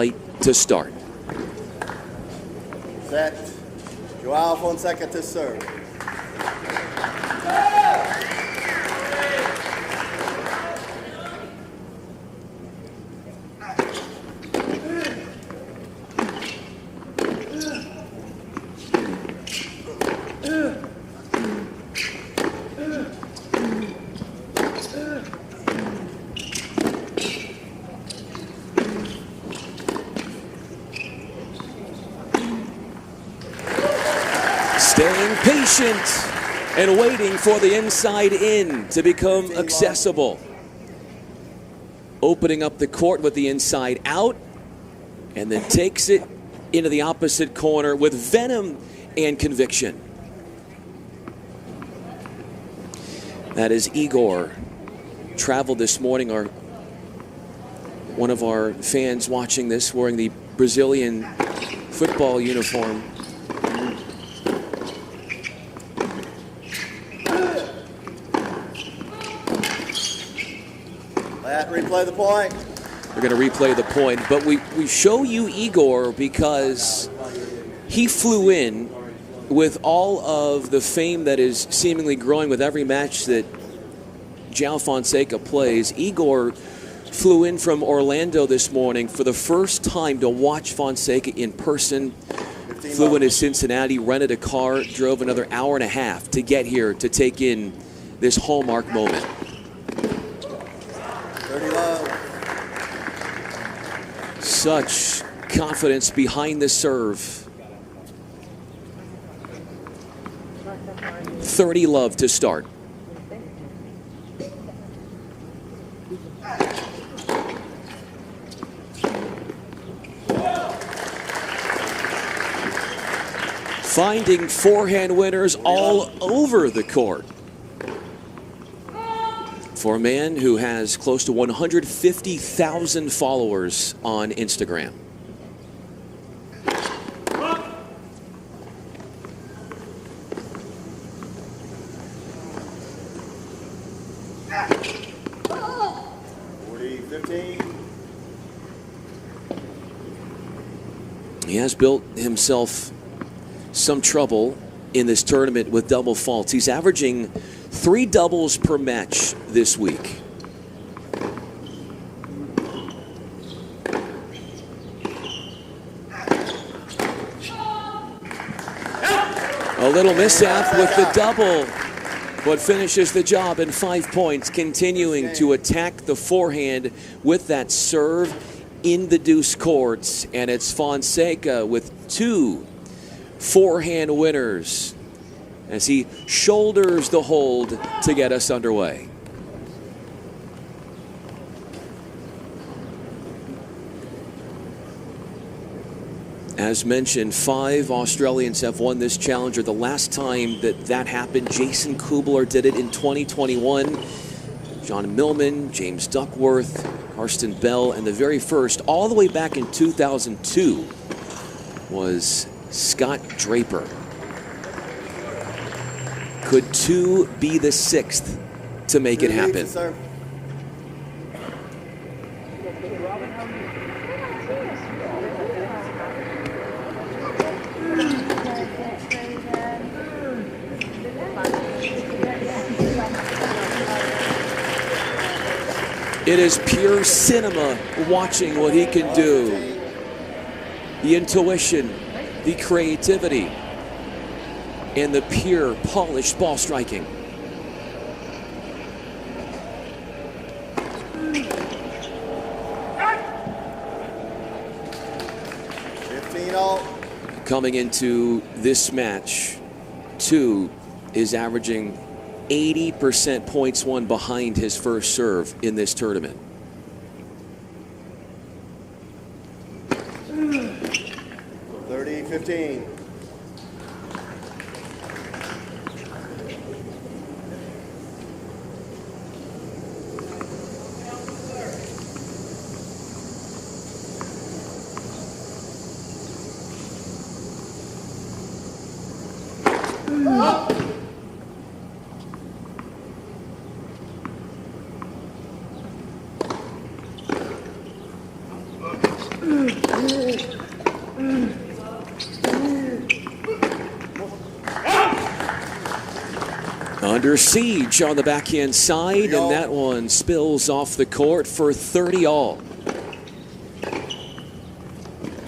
light to start. Set. Joao Fonseca to serve. Staying patient and waiting for the inside in to become accessible. Opening up the court with the inside out, and then takes it into the opposite corner with venom and conviction. That is Igor. Traveled this morning. One of our fans watching this wearing the Brazilian football uniform. Replay the point. We're going to replay the point, but we show you Igor because he flew in with all of the fame that is seemingly growing with every match that Joao Fonseca plays. Igor flew in from Orlando this morning for the first time to watch Fonseca in person. Flew into Cincinnati, rented a car, drove another hour and a half to get here to take in this hallmark moment. 30 love. Such confidence behind the serve. 30 love to start. Finding forehand winners all over the court. For a man who has close to 150,000 followers on Instagram. He has built himself some trouble in this tournament with double faults. He's averaging 3 doubles per match this week. A little mishap with the double, but finishes the job in 5 points, continuing to attack the forehand with that serve in the deuce courts. And it's Fonseca with 2 forehand winners as he shoulders the hold to get us underway. As mentioned, 5 Australians have won this challenger. The last time that happened, Jason Kubler did it in 2021. John Millman, James Duckworth, Karsten Bell, and the very first, all the way back in 2002, was Scott Draper. Could 2 be the 6th to make it happen? It is pure cinema watching what he can do. The intuition, the creativity, and the pure, polished ball striking. Coming into this match, 2 is averaging 80% points won behind his first serve in this tournament. $30-15. Under siege on the backhand side, and that one spills off the court for 30 all.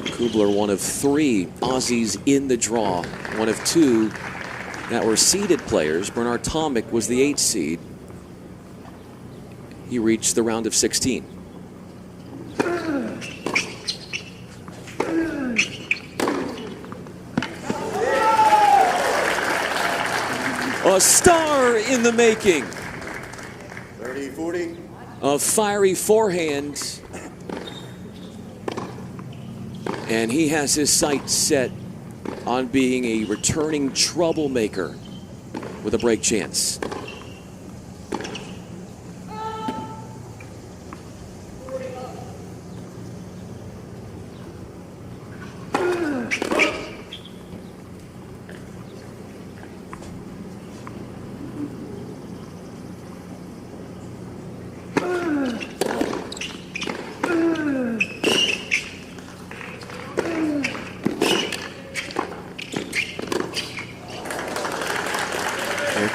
Kubler, one of 3 Aussies in the draw, one of 2 that were seeded players. Bernard Tomic was the 8th seed. He reached the round of 16. A star in the making. 30-40. A fiery forehand. And he has his sights set on being a returning troublemaker with a break chance.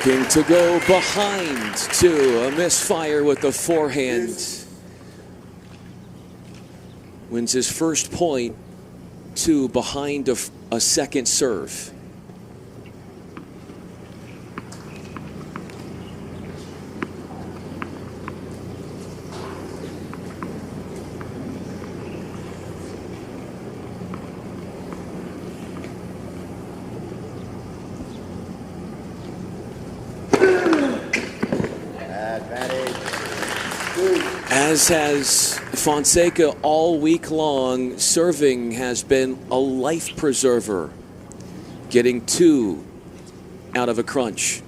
Looking to go behind to a misfire with the forehand. Wins his first point to behind a second serve. As has Fonseca all week long, serving has been a life preserver, getting 2 out of a crunch.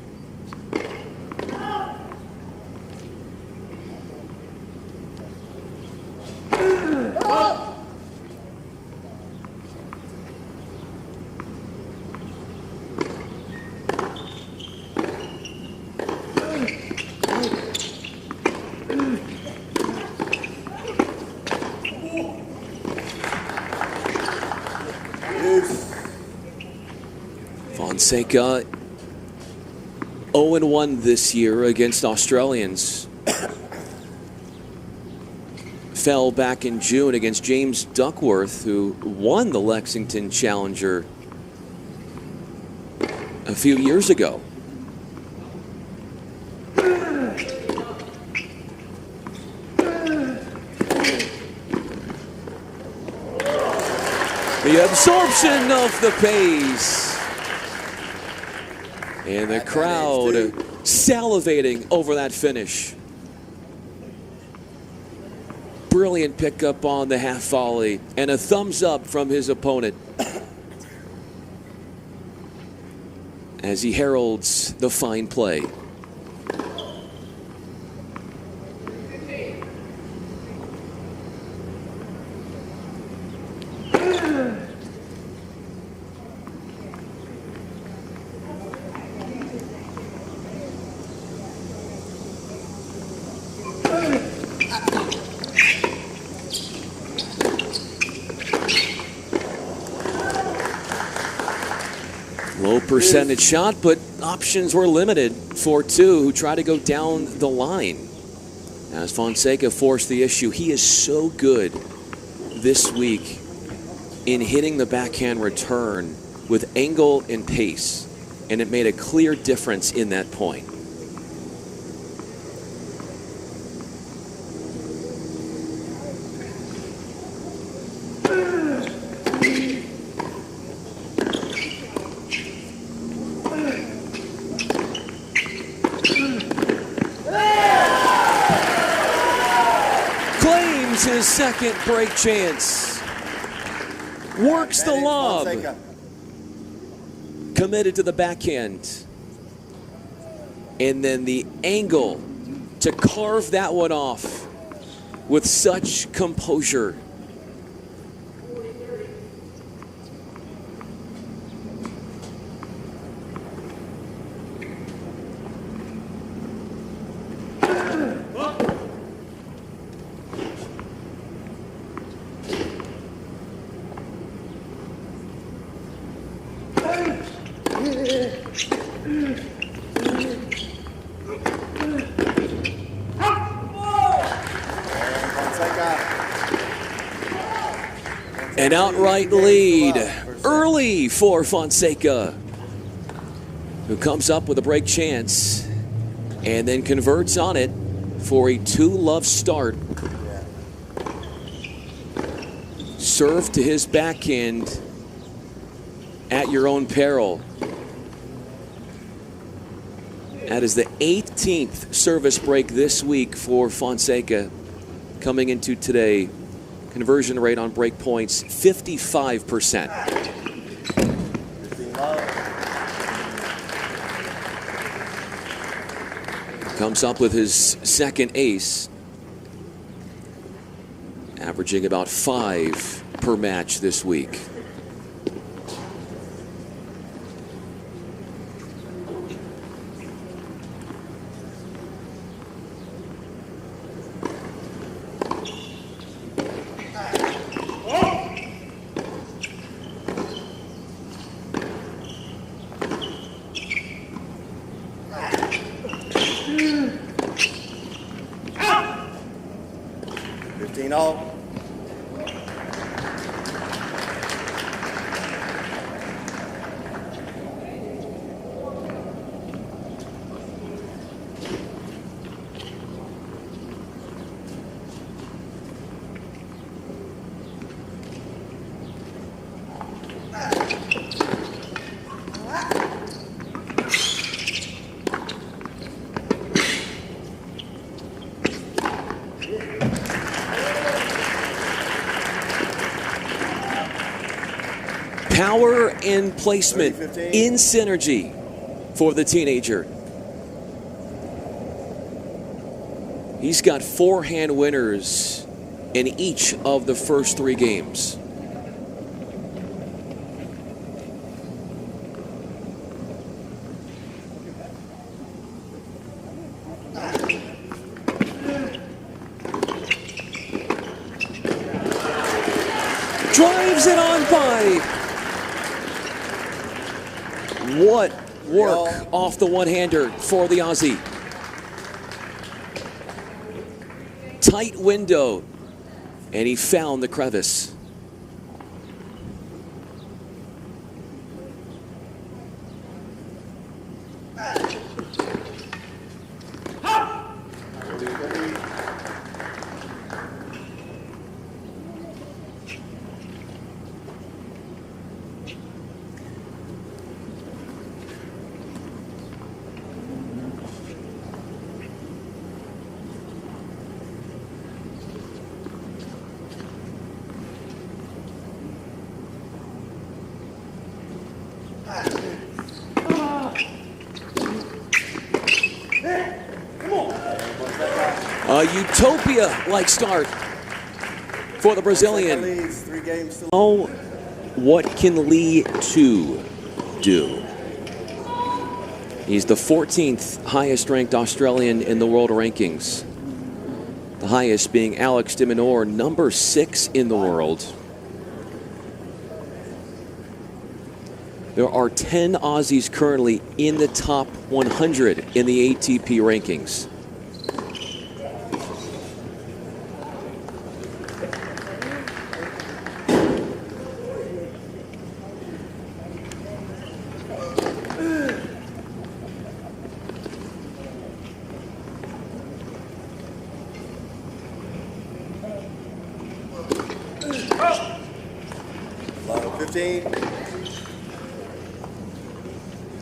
Fonseca 0-1 this year against Australians. Fell back in June against James Duckworth, who won the Lexington Challenger a few years ago. The absorption of the pace. And the crowd salivating over that finish. Brilliant pickup on the half volley and a thumbs up from his opponent as he heralds the fine play. Low percentage shot, but options were limited for 2 who try to go down the line. As Fonseca forced the issue, he is so good this week in hitting the backhand return with angle and pace, and it made a clear difference in that point. His second break chance. Works the lob. Committed to the backhand. And then the angle to carve that one off with such composure. An outright lead early for Fonseca, who comes up with a break chance and then converts on it for a 2-love start. Serve to his backhand at your own peril. That is the 18th service break this week for Fonseca. Coming into today, conversion rate on break points, 55%. Comes up with his second ace, averaging about 5 per match this week. Power and placement in synergy for the teenager. He's got 4-hand winners in each of the first 3 games. Drives it on by. What work off the one-hander for the Aussie. Tight window, and he found the crevice. A utopia-like start for the Brazilian. Oh, what can Lee 2 do? He's the 14th highest ranked Australian in the world rankings. The highest being Alex de Minaur, number 6 in the world. There are 10 Aussies currently in the top 100 in the ATP rankings.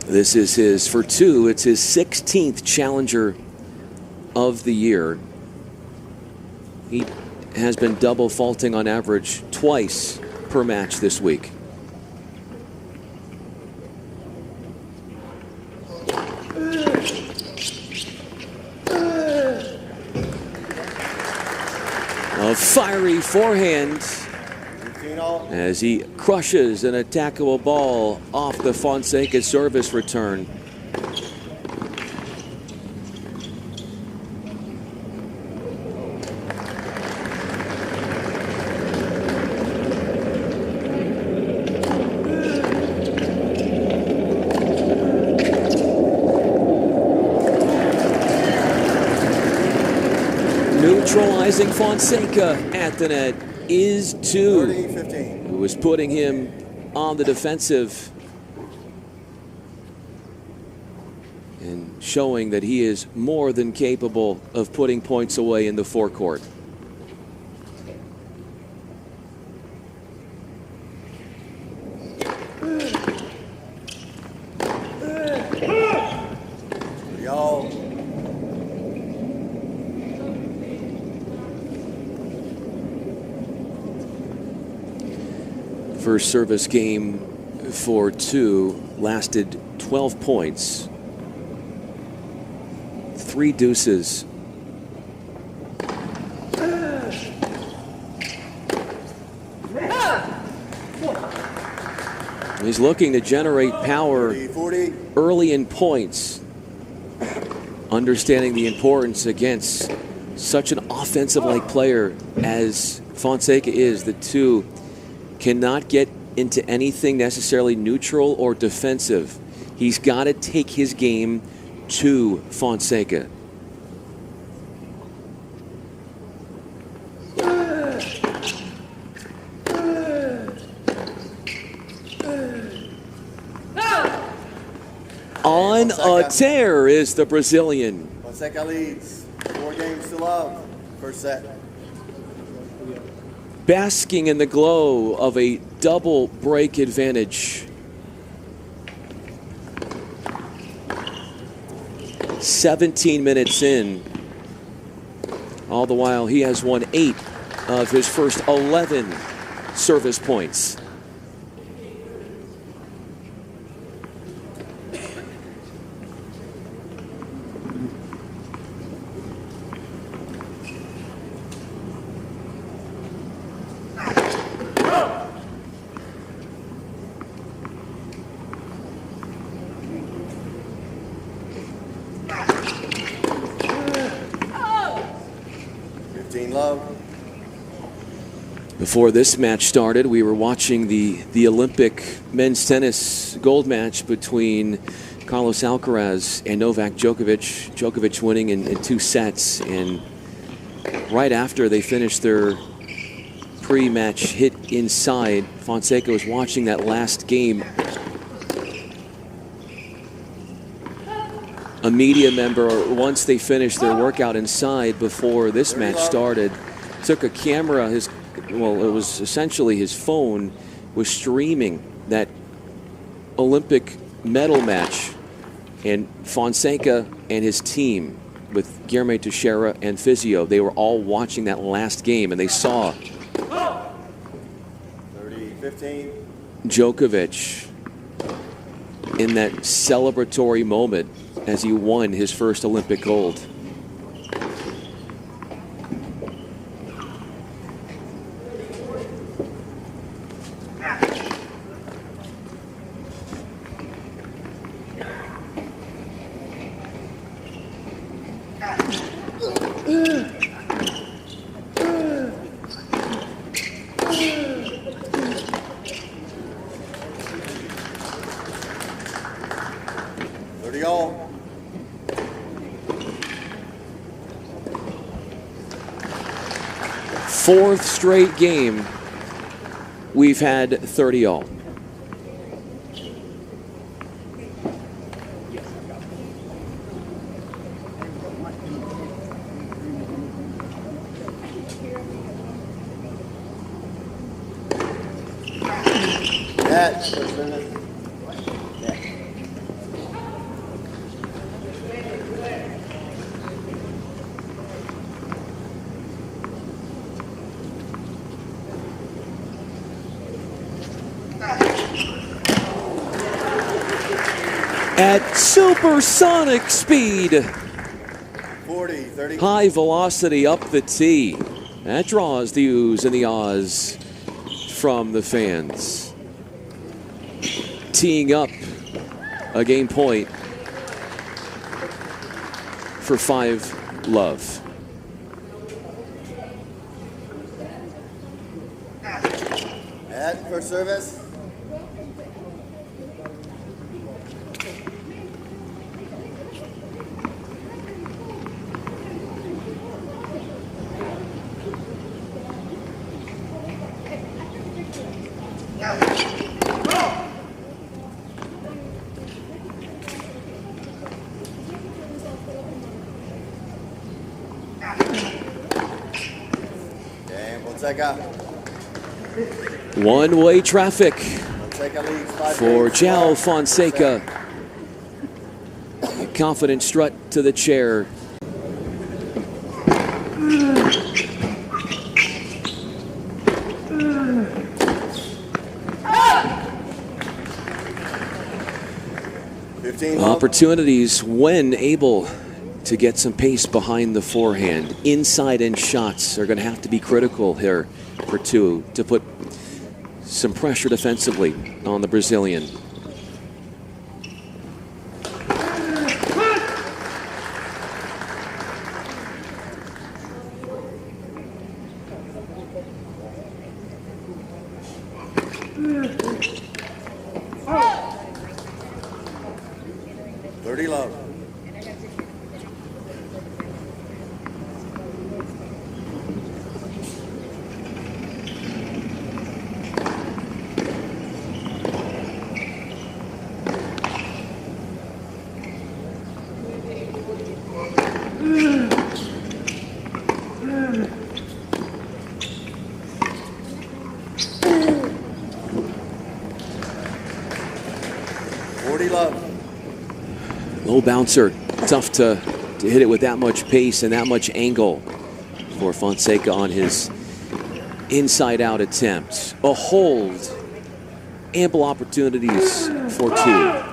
This is his, for 2, it's his 16th challenger of the year. He has been double faulting on average twice per match this week. A fiery forehand as he crushes an attackable ball off the Fonseca service return. Neutralizing Fonseca at the net is 2. 30-15. Who was putting him on the defensive and showing that he is more than capable of putting points away in the forecourt. Y'all. First service game for 2 lasted 12 points. 3 deuces. He's looking to generate power 40. early in points, understanding the importance against such an offensive-like player as Fonseca is. The 2 cannot get into anything necessarily neutral or defensive. He's got to take his game to Fonseca. On a tear is the Brazilian. Fonseca leads 4 games to love. First set. Basking in the glow of a double break advantage. 17 minutes in. All the while he has won 8 of his first 11 service points. Before this match started, we were watching the Olympic men's tennis gold match between Carlos Alcaraz and Novak Djokovic. Djokovic winning in 2 sets. And right after they finished their pre-match hit inside, Fonseca was watching that last game. A media member, once they finished their workout inside before this match started, took a camera, it was essentially his phone, was streaming that Olympic medal match, and Fonseca and his team with Guilherme Teixeira and Fizio, they were all watching that last game, and they saw 30-15. Djokovic in that celebratory moment as he won his first Olympic gold. Fourth straight game, we've had 30-all. At supersonic speed, 40-30. High velocity up the tee. That draws the oohs and the ahs from the fans. Teeing up a game point for 5-love. At first service. Fonseca. One-way traffic Fonseca leads 5 for games. Joao Fonseca. A confident strut to the chair. Opportunities when able to get some pace behind the forehand. Inside end shots are going to have to be critical here for two to put some pressure defensively on the Brazilian. Low bouncer, tough to hit it with that much pace and that much angle for Fonseca on his inside-out attempt. A hold, ample opportunities for two.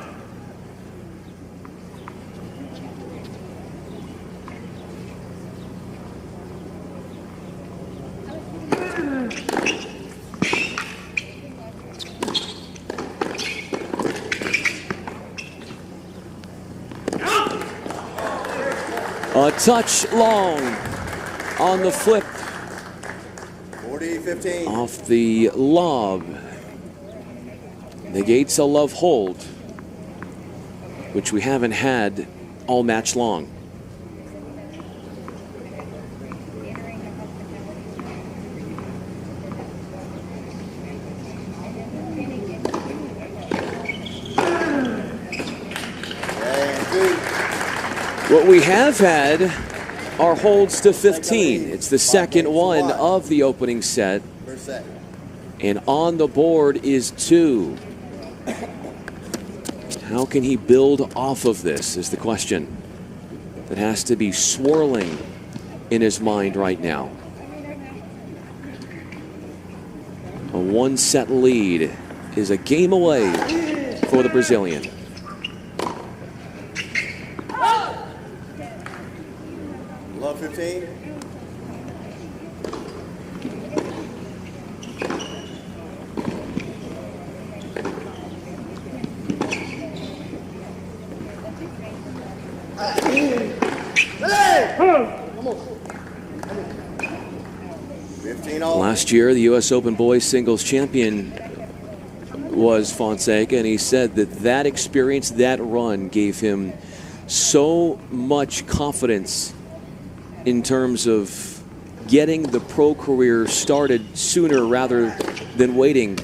A touch long on the flip 40-15. off the lob. Negates a love hold, which we haven't had all match long. What we have had are holds to 15. It's the second one of the opening set. And on the board is two. How can he build off of this is the question that has to be swirling in his mind right now. A one-set lead is a game away for the Brazilian. Love 15. Last year, the U.S. Open boys singles champion was Fonseca, and he said that that experience, that run, gave him so much confidence in terms of getting the pro career started sooner rather than waiting.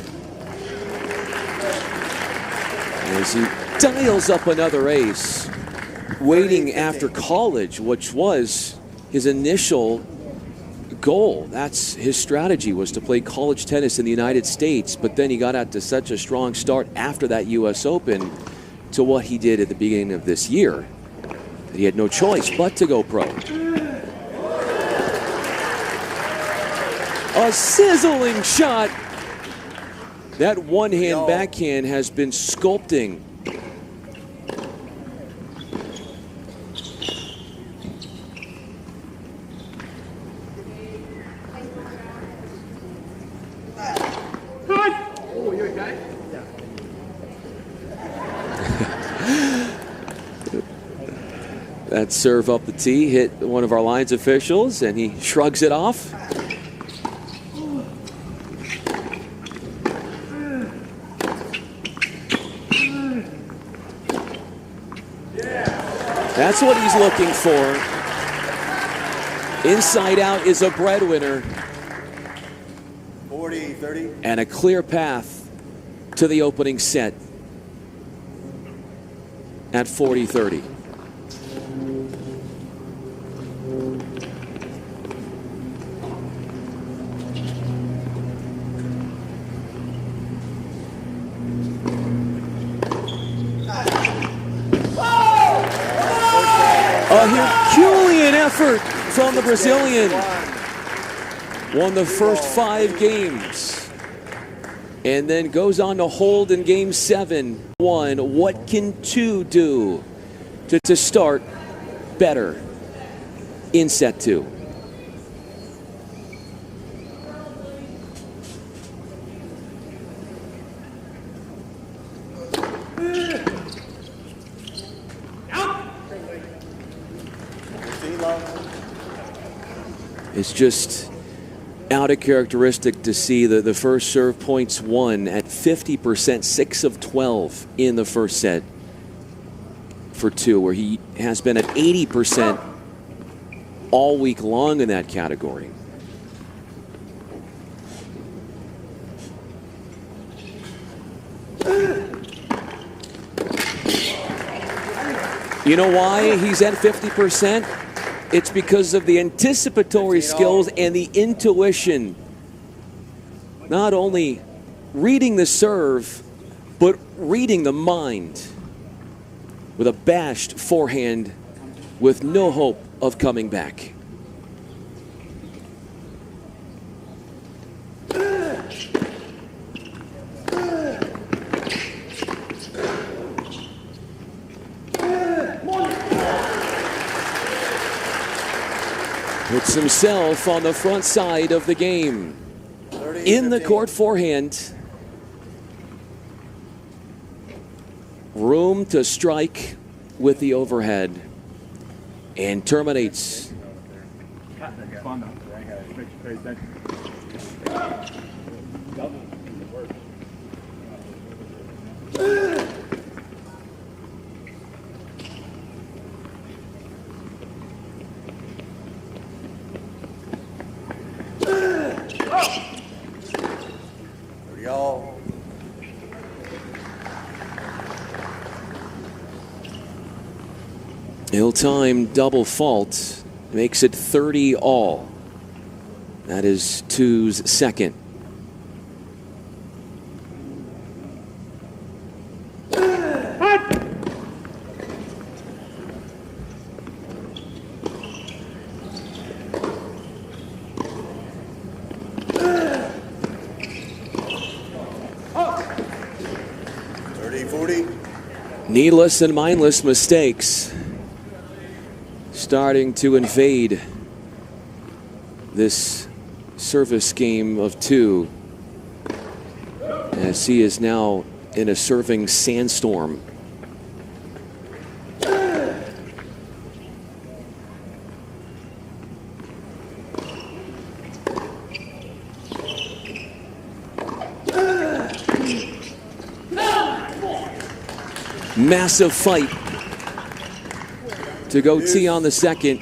As he dials up another ace, waiting after college, which was his initial goal. That's his strategy, was to play college tennis in the United States, but then he got out to such a strong start after that U.S. Open to what he did at the beginning of this year that he had no choice but to go pro. A sizzling shot. That one-hand backhand has been sculpting. Oh, you okay? That serve up the tee hit one of our lines officials, and he shrugs it off. That's what he's looking for. Inside out is a breadwinner. 40-30. And a clear path to the opening set at 40-30. A Herculean effort from the Brazilian. Won the first 5 games and then goes on to hold in game 7. What can 2 do to start better in set 2? It's just out of characteristic to see the first serve points won at 50%, 6 of 12 in the first set for 2, where he has been at 80% all week long in that category. You know why he's at 50%? It's because of the anticipatory skills and the intuition. Not only reading the serve, but reading the mind. With a bashed forehand with no hope of coming back. Puts himself on the front side of the game. In the court forehand. Room to strike with the overhead. And terminates. Ill-timed double fault makes it 30 all. That is 2's second. Needless and mindless mistakes starting to invade this service game of 2, as he is now in a serving sandstorm. Massive fight to go tee on the second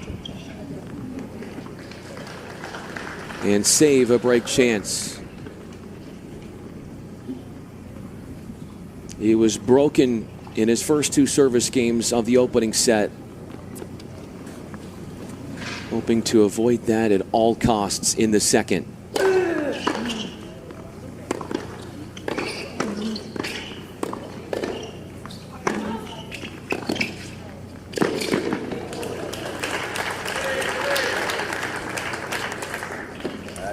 and save a break chance. He was broken in his first 2 service games of the opening set, hoping to avoid that at all costs in the second.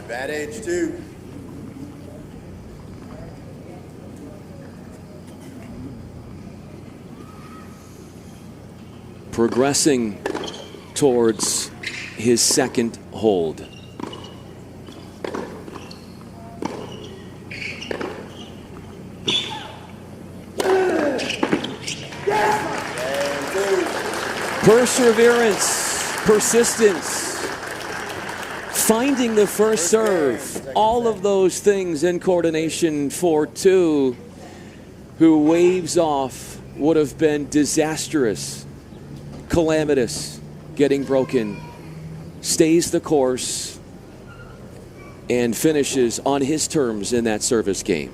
Advantage 2. Progressing towards his second hold. Perseverance, persistence, finding the first serve, all of those things in coordination for 2, who waves off would have been disastrous, calamitous, getting broken, stays the course, and finishes on his terms in that service game.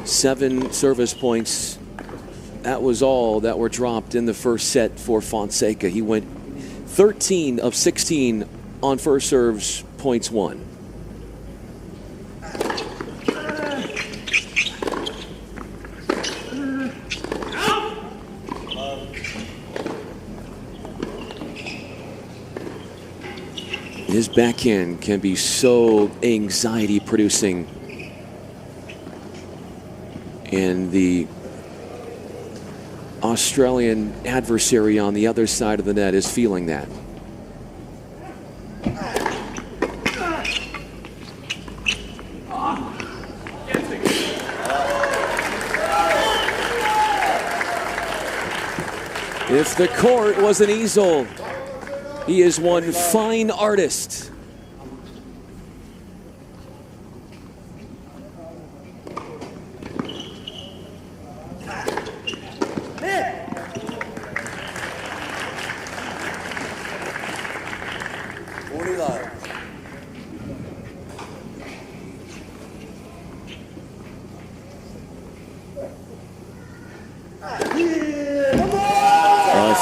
7 service points. That was all that were dropped in the first set for Fonseca. He went 13 of 16 on first serves, points won. His backhand can be so anxiety producing, and the Australian adversary on the other side of the net is feeling that. If the court was an easel, he is one fine artist.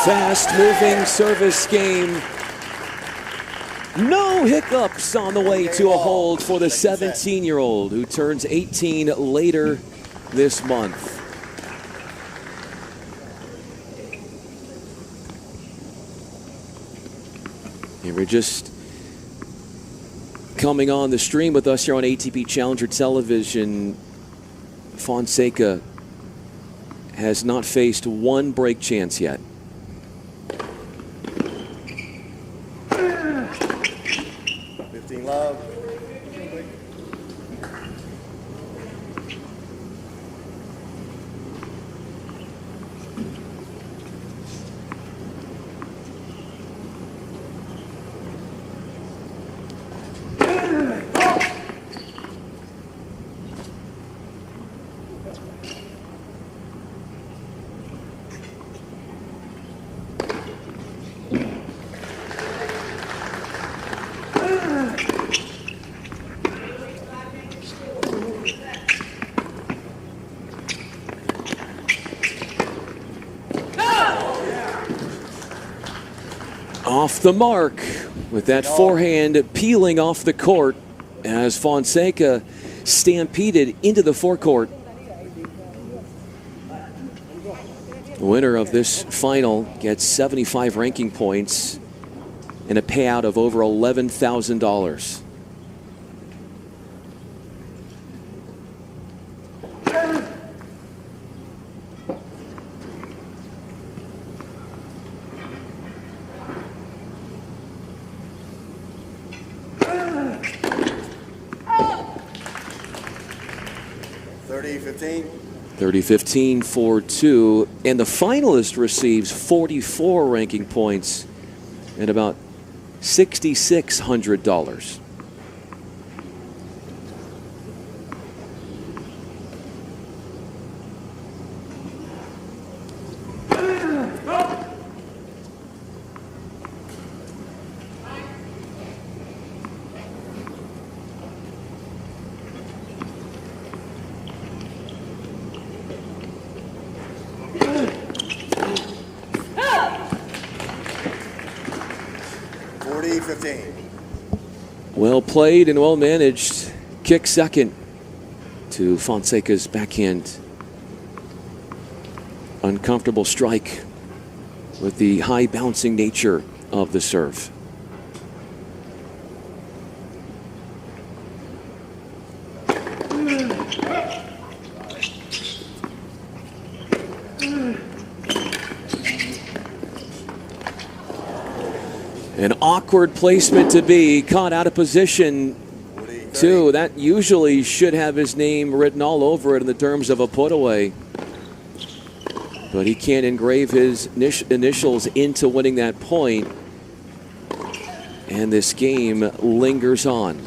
Fast-moving service game. No hiccups on the way to a hold for the 17-year-old who turns 18 later this month. And we're just coming on the stream with us here on ATP Challenger Television. Fonseca has not faced one break chance yet. Love. Off the mark with that forehand peeling off the court as Fonseca stampeded into the forecourt. The winner of this final gets 75 ranking points and a payout of over $11,000. $30-15. 30-15, 4-2, and the finalist receives 44 ranking points and about $6,600. Well played and well managed. Kick second to Fonseca's backhand. Uncomfortable strike with the high bouncing nature of the serve. An awkward placement to be, caught out of position too. That usually should have his name written all over it in the terms of a put away. But he can't engrave his initials into winning that point. And this game lingers on.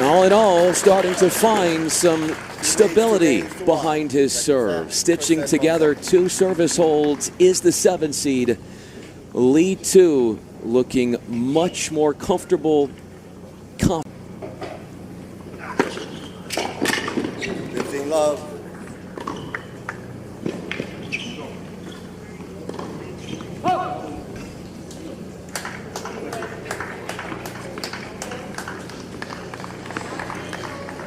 All in all, starting to find some stability behind his serve. Stitching together 2 service holds is the 7 seed. Lee 2 looking much more comfortable. 15 love.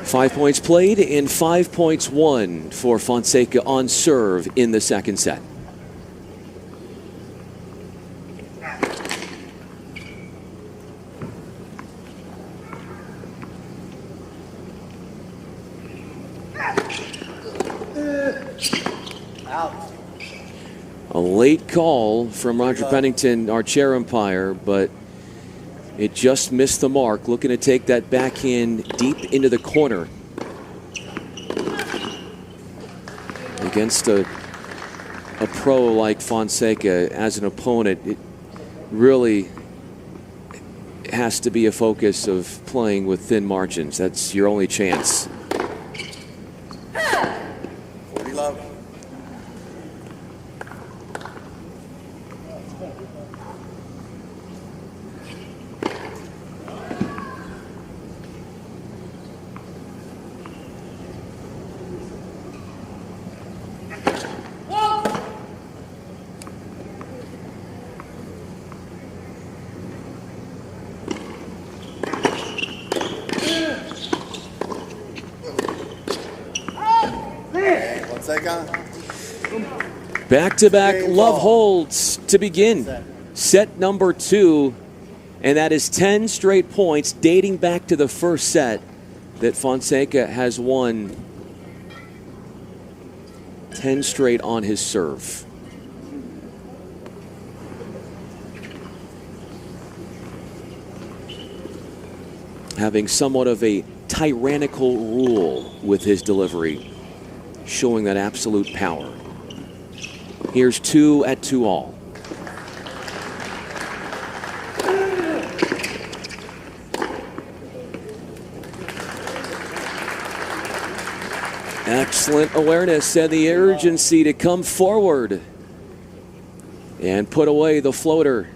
Five points played and 5 points won for Fonseca on serve in the second set. Out. A late call from Roger Pennington, our chair umpire, but it just missed the mark. Looking to take that backhand deep into the corner. Against a pro like Fonseca as an opponent, it really has to be a focus of playing with thin margins. That's your only chance. 40 love. Back-to-back love holds to begin set number 2, and that is 10 straight points dating back to the first set that Fonseca has won 10 straight on his serve. Having somewhat of a tyrannical rule with his delivery, showing that absolute power. Here's 2 at 2-all. Excellent awareness and the urgency to come forward and put away the floater.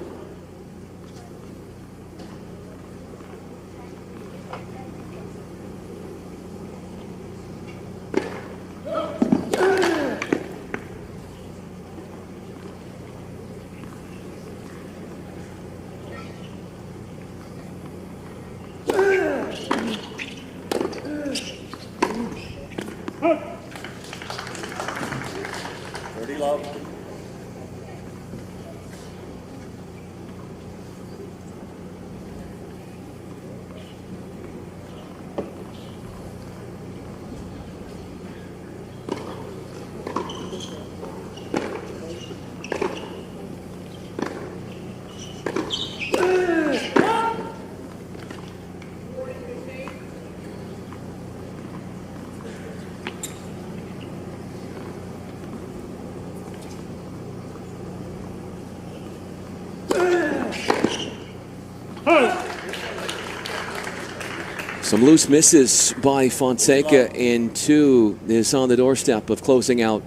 Some loose misses by Fonseca, and 2 is on the doorstep of closing out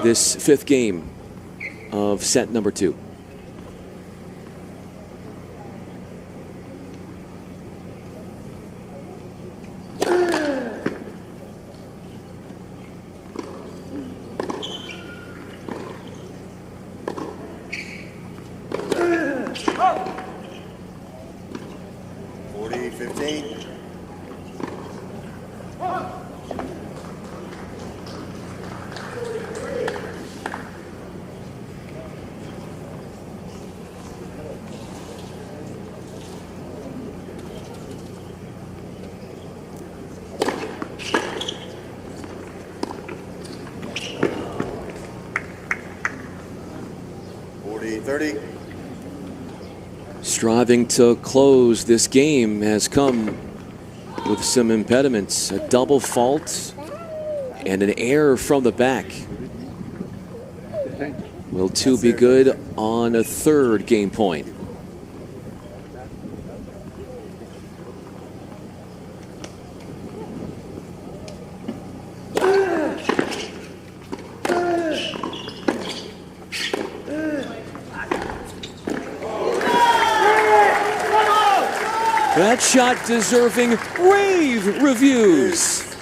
this 5th game of set number 2. Striving to close this game has come with some impediments. A double fault and an error from the back. Will 2 be good on a 3rd game point? That shot deserving rave reviews.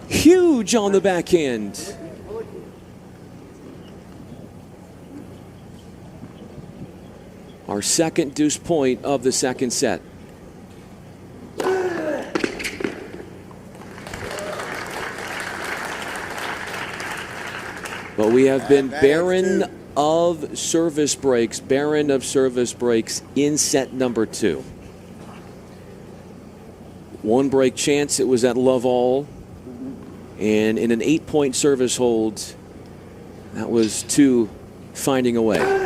Huge on the backhand. Our second deuce point of the second set. But we have been barren of service breaks, in set number 2. One break chance, it was at love all. And in an 8-point service hold, that was 2 finding a way.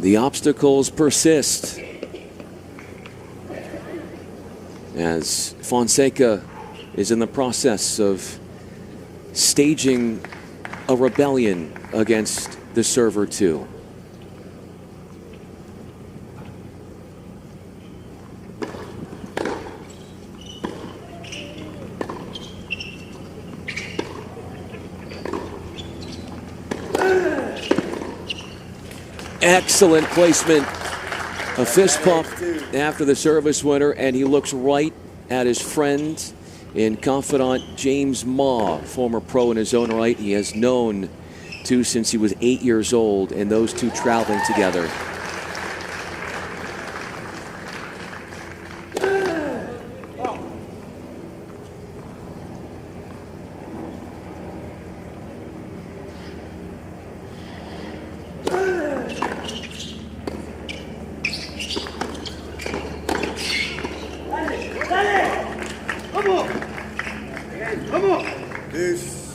The obstacles persist as Fonseca is in the process of staging a rebellion against the server 2. Excellent placement. A fist pump after the service winner, and he looks right at his friend and confidant James Ma, former pro in his own right. He has known two since he was 8 years old, and those two traveling together.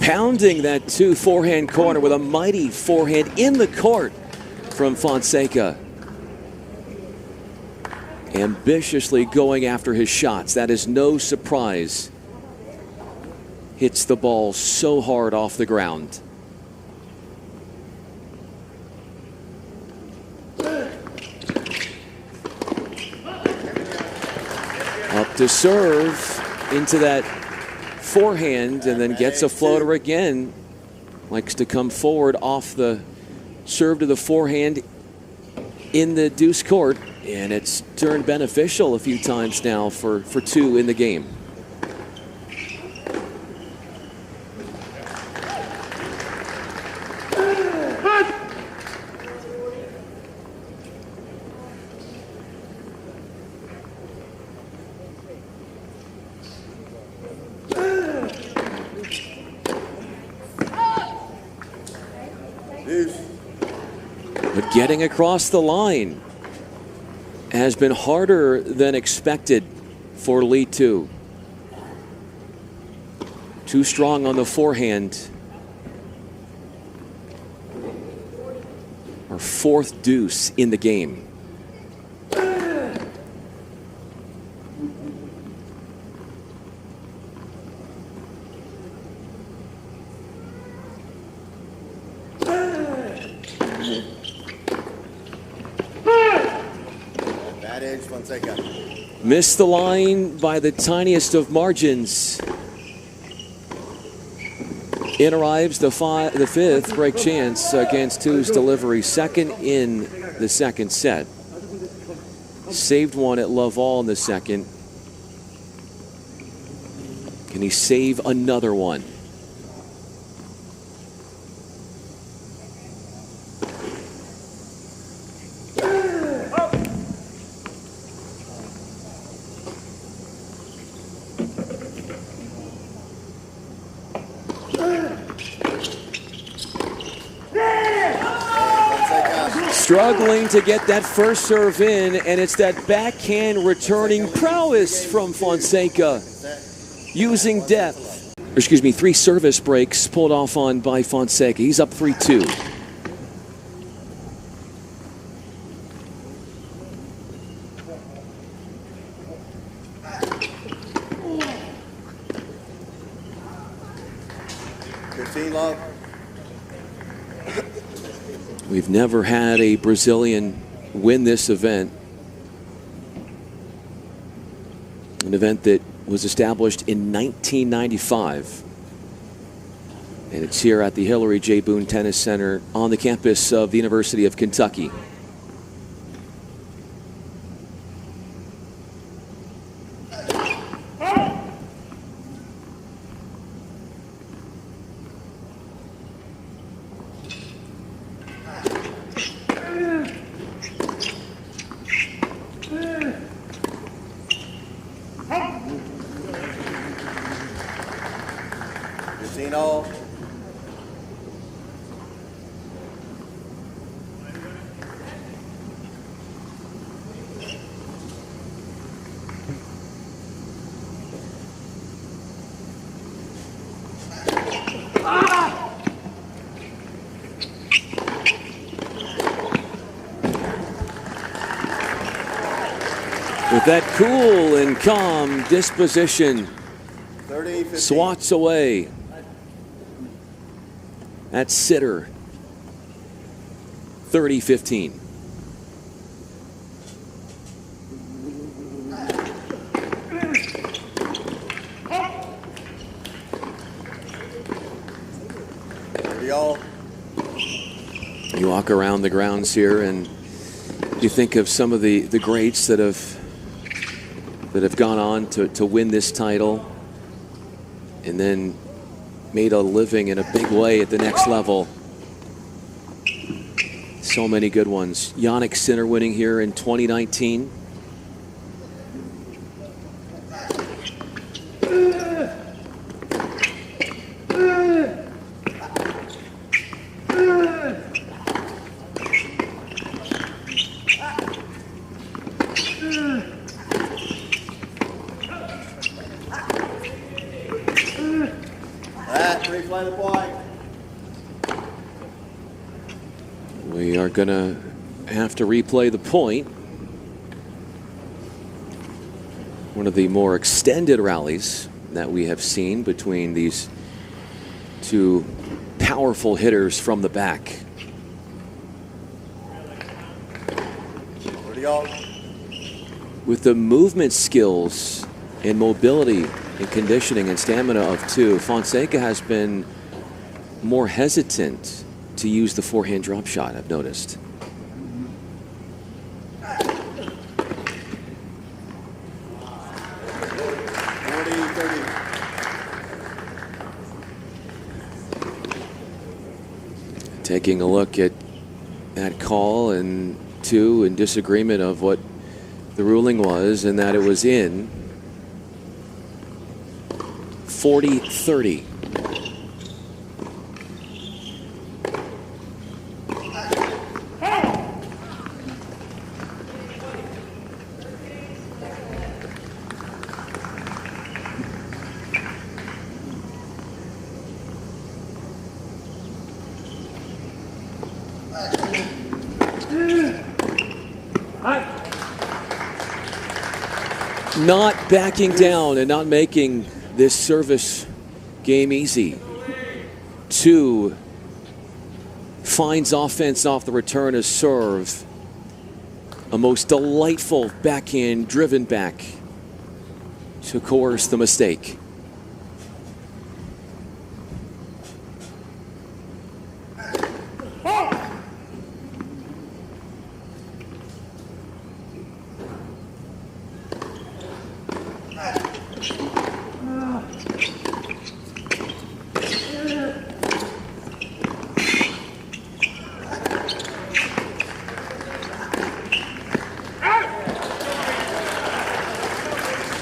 Pounding that 2 forehand corner with a mighty forehand in the court from Fonseca. Ambitiously going after his shots. That is no surprise. Hits the ball so hard off the ground. Up to serve into that forehand, and then gets a floater again. Likes to come forward off the serve to the forehand in the deuce court, and it's turned beneficial a few times now for 2 in the game. But getting across the line has been harder than expected for Lee 2. Too strong on the forehand. Our 4th deuce in the game. Fonseca. Missed the line by the tiniest of margins. In arrives the 5th break chance against 2's delivery. Second in the second set. Saved one at love all in the second. Can he save another one? Struggling to get that first serve in, and it's that backhand returning prowess from Fonseca. Using depth. 3 service breaks pulled off on by Fonseca. He's up 3-2. 15 love. We've never had a Brazilian win this event. An event that was established in 1995. And it's here at the Hillary J. Boone Tennis Center on the campus of the University of Kentucky. All. With that cool and calm disposition, 30-15. swats away. That's sitter. 30-15. You walk around the grounds here and you think of some of the greats that have gone on to win this title and then made a living in a big way at the next level. So many good ones. Jannik Sinner winning here in 2019. We are going to have to replay the point. One of the more extended rallies that we have seen between these two powerful hitters from the back. With the movement skills and mobility and conditioning and stamina of two, Fonseca has been more hesitant to use the forehand drop shot, I've noticed. Taking a look at that call and two in disagreement of what the ruling was and that it was in. 40-30. Not backing down and not making this service game easy. Two finds offense off the return of serve. A most delightful backhand driven back to coerce the mistake.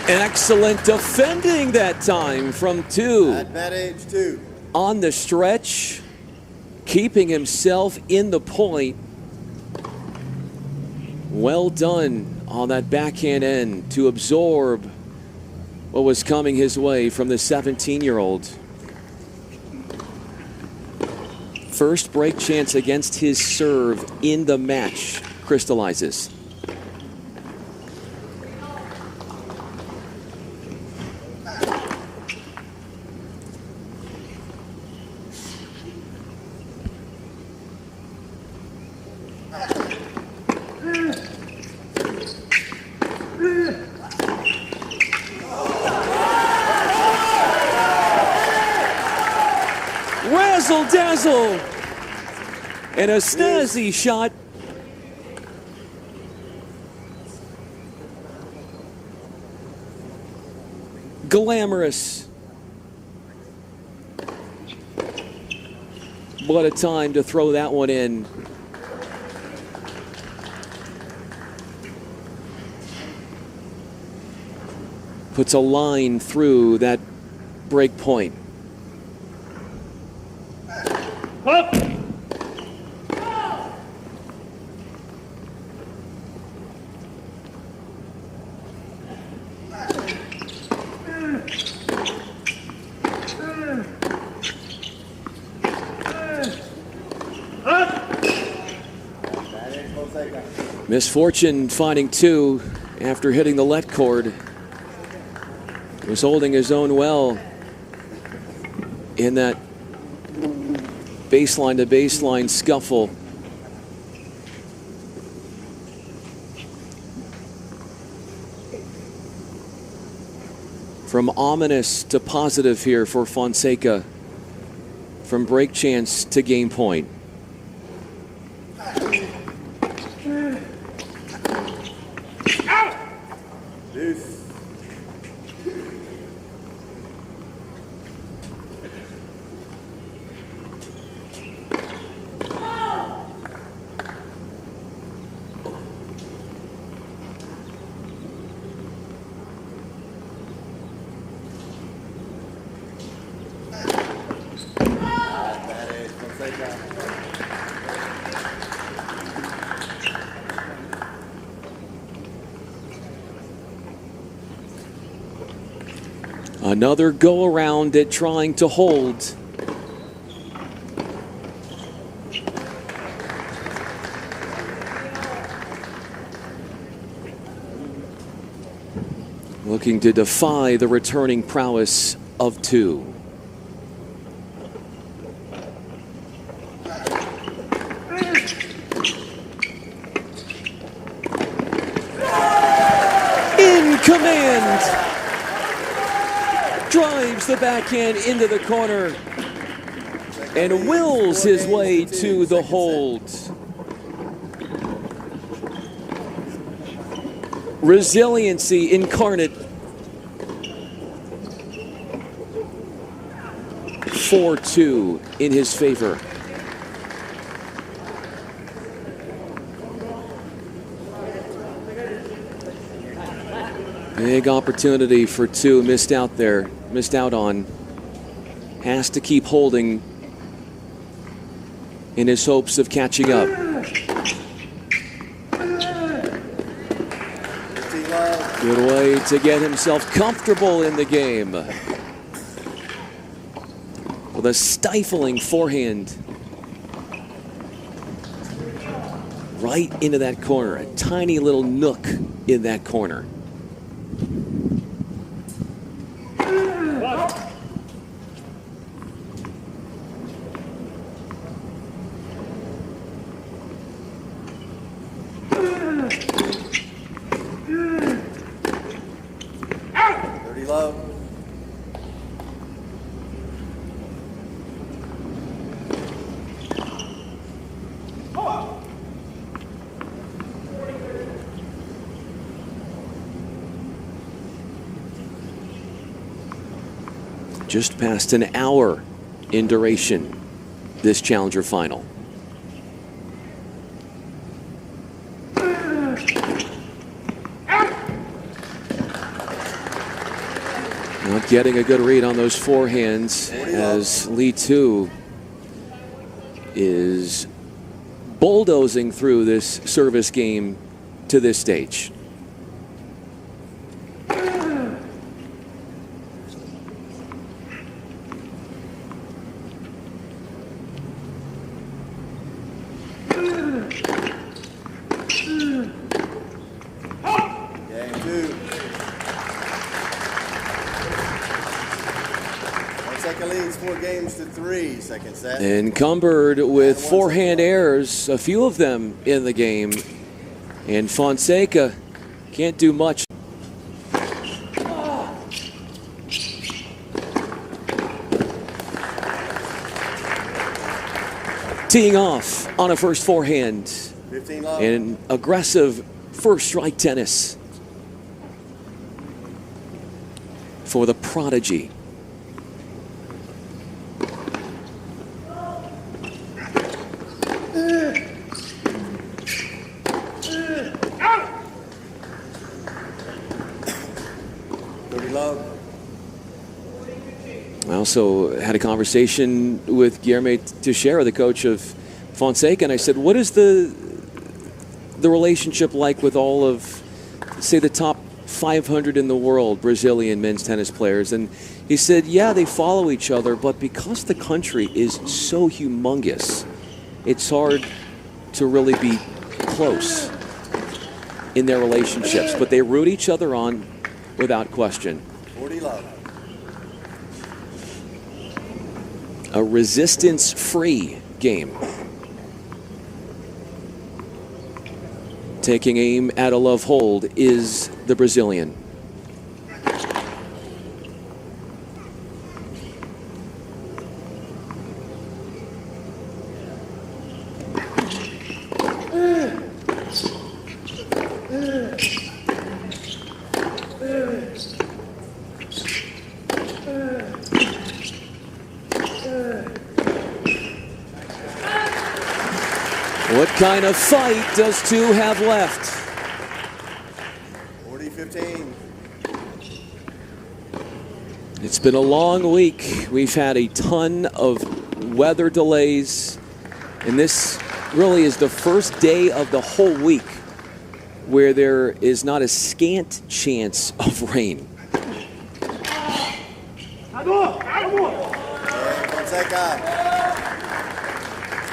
Excellent defending that time from two. Advantage two. On the stretch, keeping himself in the point. Well done on that backhand end to absorb what was coming his way from the 17-year-old. First break chance against his serve in the match crystallizes. Razzle dazzle. And a snazzy shot. Glamorous. What a time to throw that one in. Puts a line through that break point. Up. Misfortune finding two after hitting the let cord. Was holding his own well in that baseline to baseline scuffle. From ominous to positive here for Fonseca. From break chance to game point. Another go around at trying to hold. Looking to defy the returning prowess of two. In command. Drives the backhand into the corner and wills his way to the hold. Resiliency incarnate. 4-2 in his favor. Big opportunity for two, missed out on. Has to keep holding in his hopes of catching up. Good way to get himself comfortable in the game. With a stifling forehand. Right into that corner, a tiny little nook in that corner. Just past an hour in duration, this Challenger final. Not getting a good read on those forehands as Lee 2 is bulldozing through this service game to this stage. Encumbered with forehand errors, a few of them in the game, and Fonseca can't do much. Teeing off on a first forehand 15 love. in aggressive first strike tennis for the prodigy. I also had a conversation with Guilherme Teixeira, the coach of Fonseca, and I said, what is the relationship like with all of, say, the top 500 in the world Brazilian men's tennis players? And he said, yeah, they follow each other, but because the country is so humongous, it's hard to really be close in their relationships, but they root each other on without question. 40 love. A resistance-free game. Taking aim at a love hold is the Brazilian. What kind of fight does two have left? 40-15. It's been a long week. We've had a ton of weather delays, and this really is the first day of the whole week where there is not a scant chance of rain.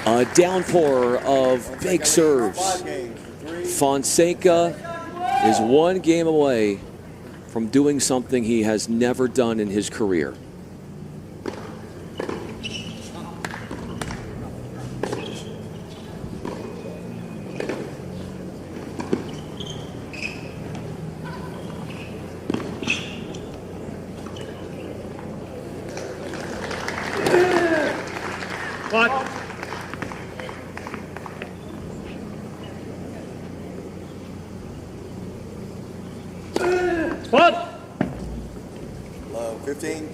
A downpour of big serves. Fonseca is one game away from doing something he has never done in his career. Low, 15.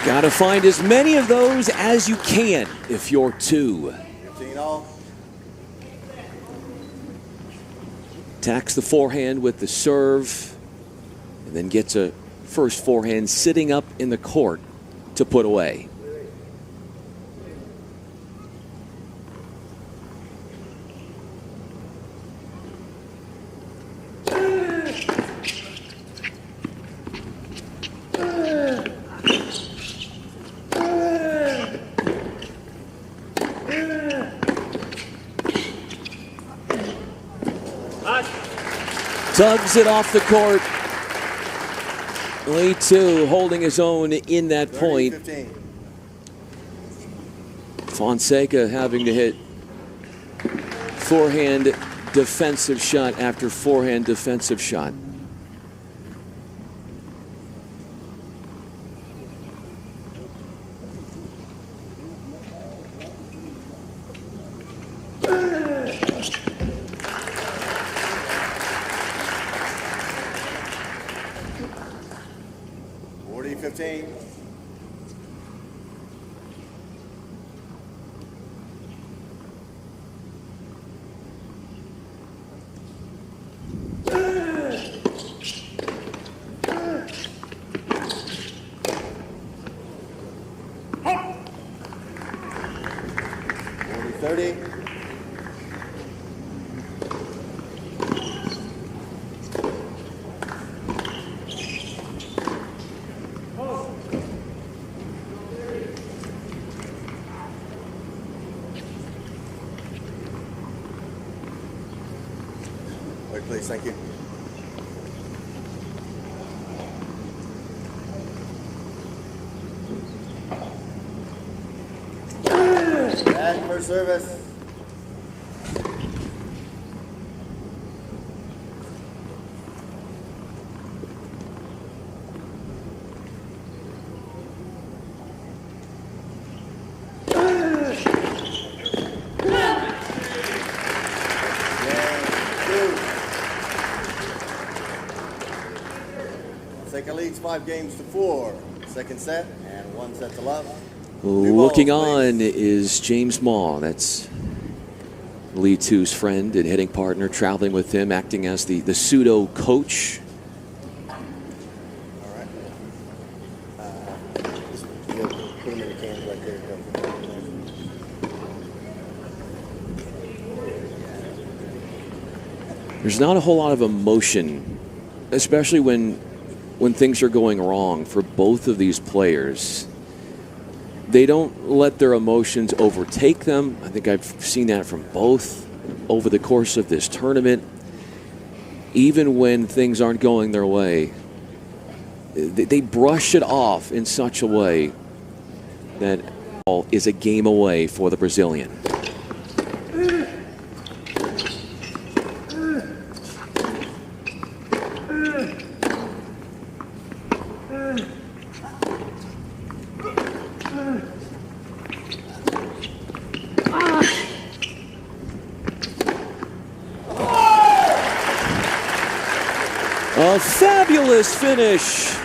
Got to find as many of those as you can if you're two. 15 all. Attacks the forehand with the serve, and then gets a first forehand sitting up in the court to put away. Tugs it off the court. Lee two holding his own in that point. 15. Fonseca having to hit forehand defensive shot after forehand defensive shot. Yes, thank you. And first service. Fonseca leads 5-4. Second set and 1 set to love. Looking on is James Maw. That's Lee Too's friend and hitting partner, traveling with him, acting as the pseudo coach. All right. Just put them in the cans right there. There's not a whole lot of emotion, especially when things are going wrong for both of these players. They don't let their emotions overtake them. I think I've seen that from both over the course of this tournament. Even when things aren't going their way, they brush it off in such a way that all is a game away for the Brazilian. A fabulous finish.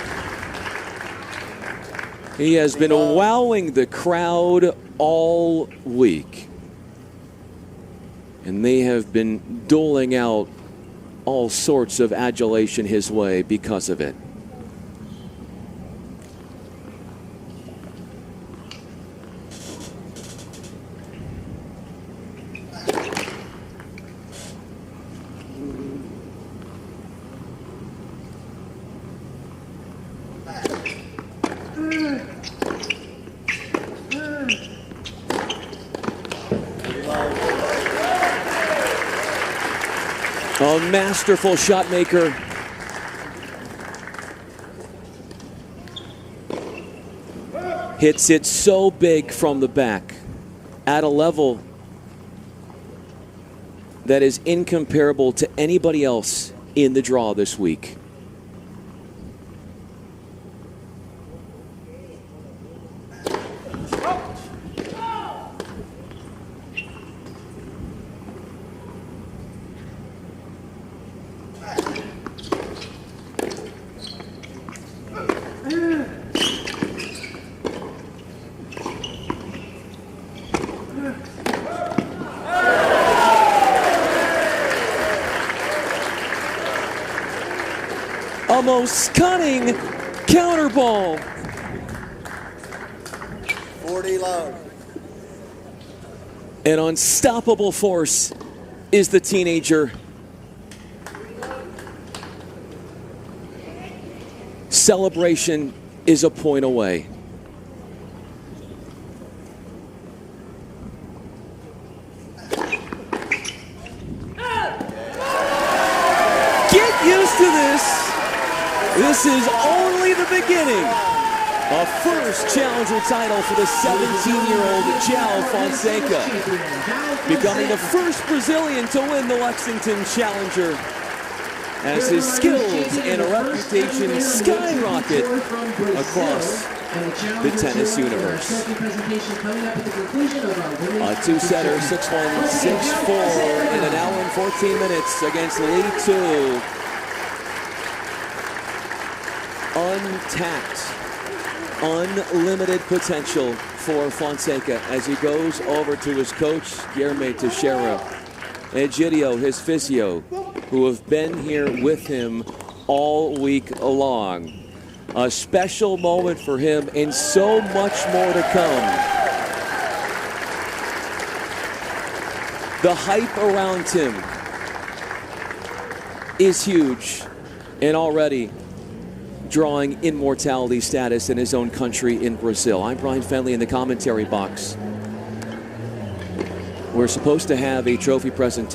He has been wowing the crowd all week, and they have been doling out all sorts of adulation his way because of it. A masterful shot maker. Hits it so big from the back at a level that is incomparable to anybody else in the draw this week. A most cunning counter ball. 40 love. An unstoppable force is the teenager. Celebration is a point away. Get used to this. This is only the beginning. A first challenger title for the 17-year-old Joao Fonseca, becoming the first Brazilian to win the Lexington Challenger as his skills and reputation skyrocket across the tennis universe. A two-setter, 6-1, 6-4 in an hour and 14 minutes against Lee Too. Untapped, unlimited potential for Fonseca as he goes over to his coach, Guilherme Teixeira, and Gidio, his physio, who have been here with him all week long. A special moment for him and so much more to come. The hype around him is huge and already drawing immortality status in his own country in Brazil. I'm Brian Fenley in the commentary box. We're supposed to have a trophy presentation.